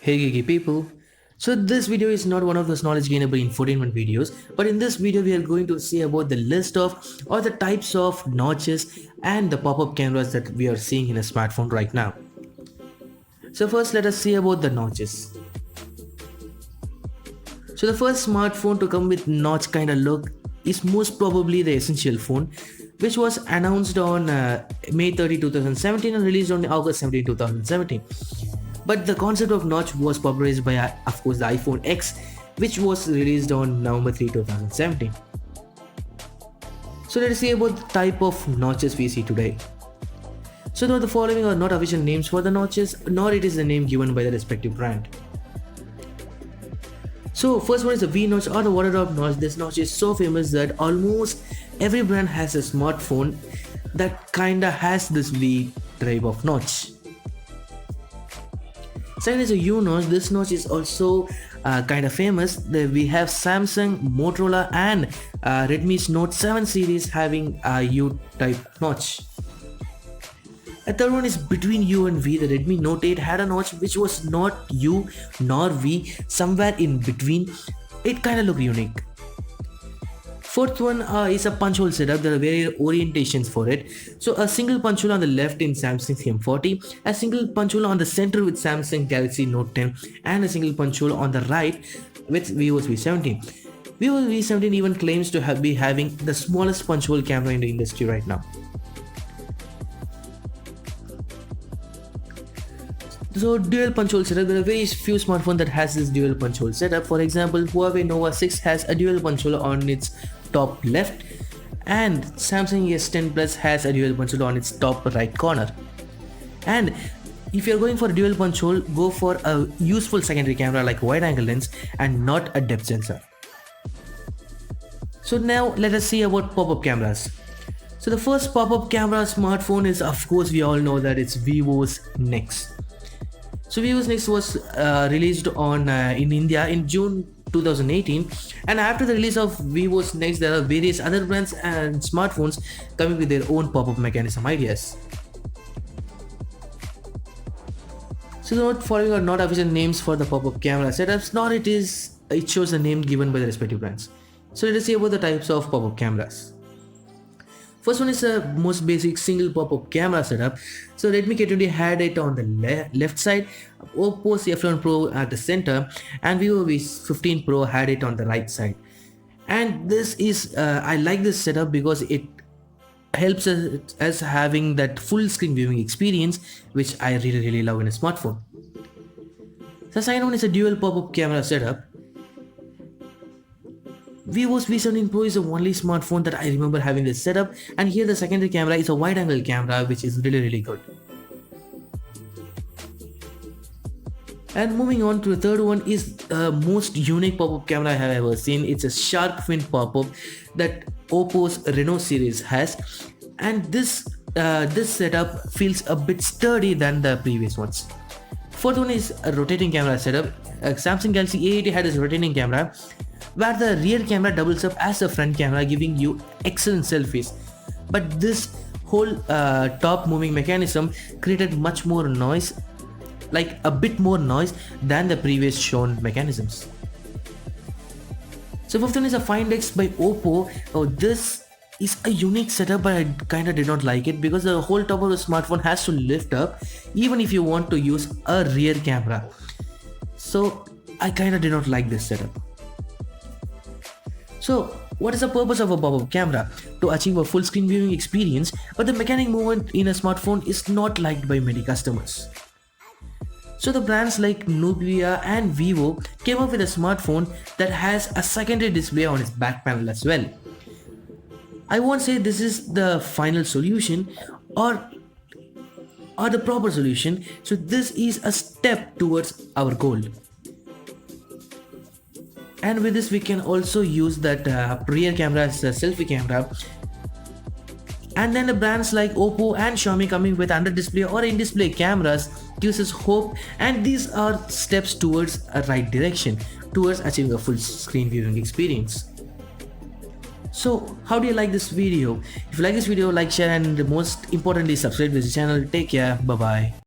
Hey Geeky people. So this video is not one of those knowledge gainable infotainment videos, but in this video we are going to see about the list of or the types of notches and the pop-up cameras that we are seeing in a smartphone right now. So first let us see about the notches. So the first smartphone to come with notch kind of look is most probably the Essential phone, which was announced on May 30, 2017 and released on August 17, 2017. But the concept of notch was popularized by, of course, the iPhone X, which was released on November 3, 2017. So let us see about the type of notches we see today. So though the following are not official names for the notches, nor it is the name given by the respective brand. So first one is the V notch or the water drop notch. This notch is so famous that almost every brand has a smartphone that kinda has this V type of notch. Second is a U notch. This notch is also kind of famous. We have Samsung, Motorola and Redmi's Note 7 series having a U type notch. A third one is between U and V. The Redmi Note 8 had a notch which was not U nor V, somewhere in between. It kind of looked unique. Fourth one is a punch hole setup. There are various orientations for it. So a single punch hole on the left in Samsung M40, a single punch hole on the center with Samsung Galaxy Note 10 and a single punch hole on the right with Vivo V17. Vivo V17 even claims to be having the smallest punch hole camera in the industry right now. So dual punch hole setup, there are very few smartphones that has this dual punch hole setup. For example, Huawei Nova 6 has a dual punch hole on its top left and Samsung S10 Plus has a dual punch hole on its top right corner. And if you're going for a dual punch hole, go for a useful secondary camera like wide angle lens and not a depth sensor. So now let us see about pop-up cameras. So the first pop-up camera smartphone is, of course, we all know that it's Vivo's Nex. So Vivo's Nex was released on in India in June 2018, and after the release of Vivo's Nex, there are various other brands and smartphones coming with their own pop-up mechanism ideas. So the following are not official names for the pop-up camera setups, nor it shows the name given by the respective brands. So let us see about the types of pop-up cameras. First one is a most basic single pop-up camera setup. So Redmi K20 had it on the left side, Oppo's F11 Pro at the center, and Vivo V15 Pro had it on the right side. And this is, I like this setup because it helps us having that full screen viewing experience, which I really love in a smartphone. The second one is a dual pop-up camera setup. Vivo's V17 Pro is the only smartphone that I remember having this setup, and here the secondary camera is a wide angle camera which is really good. And moving on to the third one is the most unique pop-up camera I have ever seen. It's a Sharkfin pop-up that Oppo's Reno series has, and this setup feels a bit sturdy than the previous ones. Fourth one is a rotating camera setup. Samsung Galaxy A80 had this rotating camera where the rear camera doubles up as a front camera, giving you excellent selfies. But this whole top moving mechanism created much more noise, like a bit more noise than the previous shown mechanisms. So fifth one is a Find X by Oppo. Oh, this is a unique setup, but I kinda did not like it because the whole top of the smartphone has to lift up even if you want to use a rear camera. So I kinda did not like this setup. So what is the purpose of a pop-up camera? To achieve a full screen viewing experience, but the mechanic movement in a smartphone is not liked by many customers. So the brands like Nubia and Vivo came up with a smartphone that has a secondary display on its back panel as well. I won't say this is the final solution or the proper solution, so this is a step towards our goal. And with this we can also use that rear camera as a selfie camera. And then the brands like Oppo and Xiaomi coming with under display or in display cameras gives us hope, and these are steps towards a right direction towards achieving a full screen viewing experience. So how do you like this video? If you like this video, like, share, and most importantly subscribe to this channel. Take care. Bye bye.